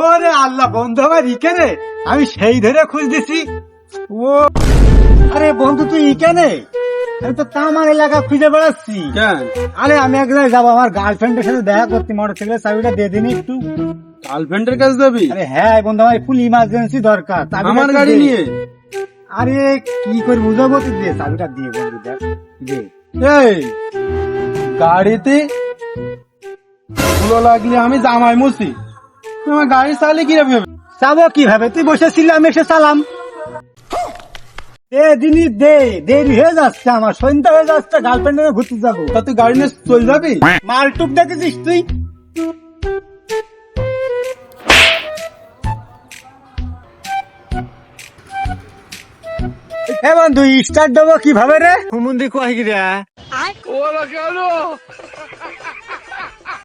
ওরে আল্লাহ, বন্ধু আমার ইকেনে, আমি সেই ধরে খুঁজতেছি। ও আরে বন্ধু, তুই ইকেনে? আমি তো তামার এলাকা খুঁজে বেড়াচ্ছি। আরে আমি এক জায়গায় যাবো, আমার গার্লফ্রেন্ডের সাথে দেখা করতে, মোটরসাইকেলের চাবিটা দিয়ে দিন একটু। গার্লফ্রেন্ডের কাছে যাবি? আরে হ্যাঁ বন্ধু, আমার ফুল ইমার্জেন্সি দরকার। আমার গাড়ি নিয়ে? আরে কি করে বুঝাবো, তুই দে চাবিটা দিয়ে বন্ধু, দেখ দে। এই গাড়িতে ধুলো লাগলে আমি জামাই মুছি, আমার গাড়ি চালে কিভাবে? চাবো কিভাবে? তুই বসেছিলি, আমি এসে চালাম। দিনই দে, দেরি হয়ে যাচ্ছে, আমার সন্ধ্যা হয়ে যাচ্ছে, গার্লফ্রেন্ড নিয়ে ঘুরতে যাবো। তা তুই গাড়ি নিয়ে চলে যাবি? মালটুক দেখেছিস তুই? হে বন্ধু, স্টার্ট দেবো কিভাবে রে? হুমুন্দি কোয়াই গিরা।